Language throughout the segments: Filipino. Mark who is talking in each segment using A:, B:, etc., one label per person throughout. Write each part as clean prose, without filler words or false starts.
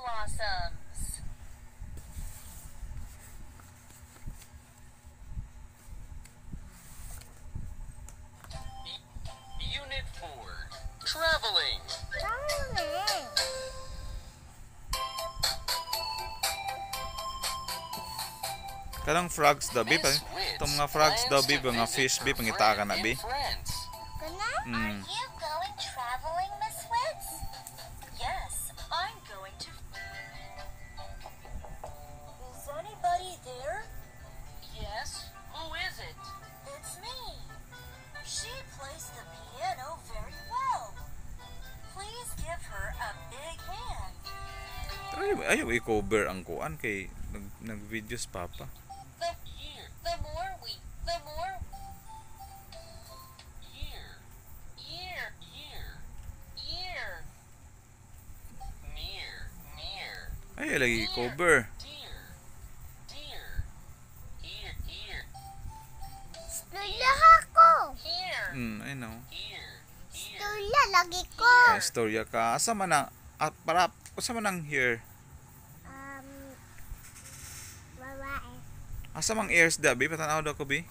A: blossoms.
B: Unit 4. Traveling.
C: Kanang frogs daw, bi. Itong mga frogs daw, bi. Mga fish, bi. Pangita ka na, bi.
A: Are you going traveling, Miss Wits? Yes, I'm going to. Is anybody there?
B: Yes, who is it?
A: It's me. She plays the piano very well. Please give her a big hand.
C: Ayaw i-cover ang kuan kay nag-videos papa.
A: The more we, the more. Year.
B: Near.
C: Ayaw lagi i-cover.
B: Dear. Ear.
D: Storya ako.
B: Here.
C: I know.
B: Ear.
D: Storya lagi ko.
C: Istorya ka. Asa man ang asa man ang here?
D: Babae.
C: Asa mang ears da, bi? Patanaw daw ko, bi.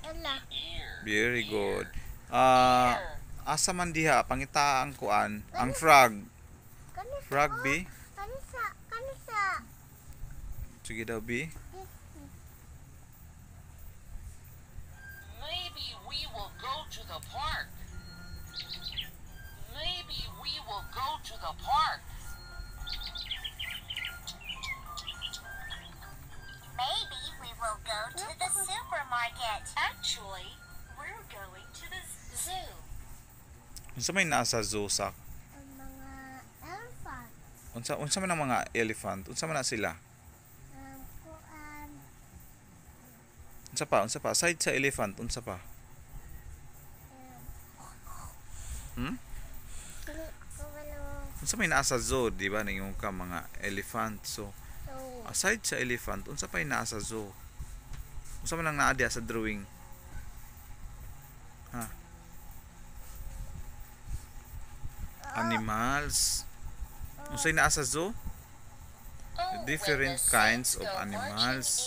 D: Wala.
C: Very good. Asa man diha pangita ang kuan, ang frog. Frog, bi.
D: Kanisa.
C: Sige daw, bi.
B: Maybe we will go to the park.
A: Maybe we will go to the supermarket. Actually, we're going to the zoo.
C: Unsa may naa sa zoo sak?
D: Ang mga elephant.
C: Unsa man ang mga elephant? Unsa man na sila?
D: Kuan.
C: Unsa pa? Aside sa elephant, unsa pa? Unsa may naa sa zoo, di ba? Ningon ka mga elephant. So, aside sa elephant, unsa pa naa sa zoo? Unsa man ang naa diha sa drawing? Ha? Animals. Unsay naa sa zoo? Different kinds of animals.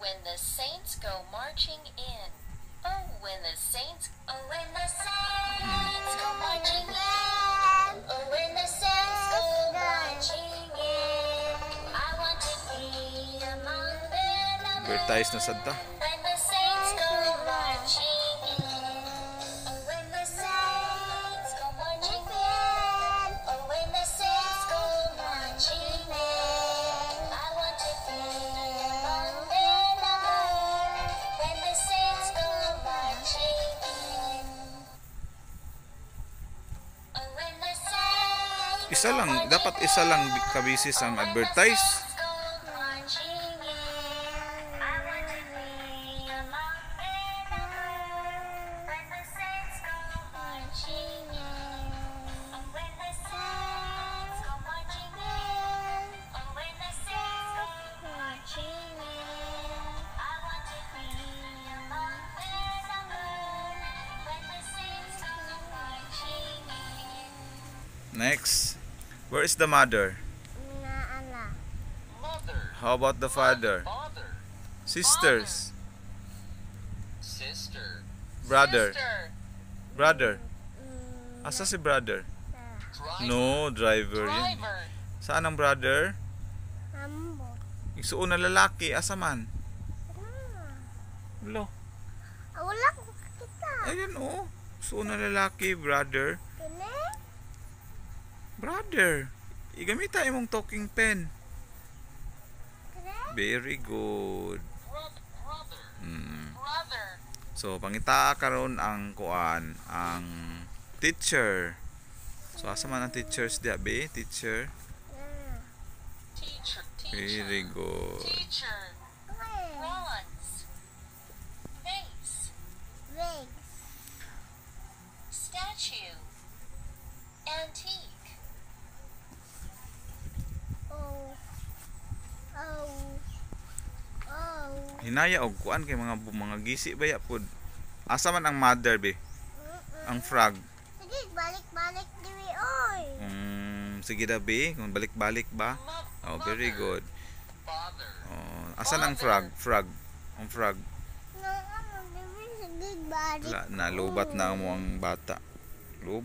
A: When the saints go marching in. When the saints go marching in. When the saints go marching in. I want to be among them.
C: Advertise na sad ta.
A: When the saints go marching in. When the saints go marching in. When the saints go marching in. I want to be among them. When the saints go marching in. When the saints
C: Isa lang, dapat isa lang kabisis ang advertise.
A: go marching in. I want to be among them. When the saints go marching in. When the saints go marching in. When the saints go marching in. I want to be among them. When the saints go marching in.
C: Next. Where is the mother?
B: Mother.
C: How about the father?
B: Father.
C: Sisters.
B: Sister.
C: Brother.
B: Sister.
C: Brother. Asa si brother?
B: Driver.
C: No, driver yan.
B: Driver.
C: Saan ang brother?
D: Ambot.
C: Isuon na lalaki. Asa man? Lo.
D: Wala ko kita.
C: Ayun oh. Isuon na lalaki, brother.
D: Kini?
C: Brother. Igamita imong talking pen.
D: Kini?
C: Very good.
B: Brother.
C: Mm.
B: Brother.
C: So, pangita karon ang kuan, ang teacher. So, asa man ang teachers diha, be? Teacher.
B: Teacher.
C: Very good.
B: Teacher.
A: Bronze. Vase.
D: Wigs.
A: Statue. Antique.
D: Oh.
C: Hinaya og kuan kay mga gisi baya pud. Asa man ang mother, be? Ang frog.
D: Sige, balik
C: sige dabi, kung balik-balik ba. Oh, very good.
B: Father.
C: Oh, asan ang frog? Frog. Ang frog.
D: No, ano, baby, sige, balik.
C: Wala na, lubat na mo ang bata. Lubat.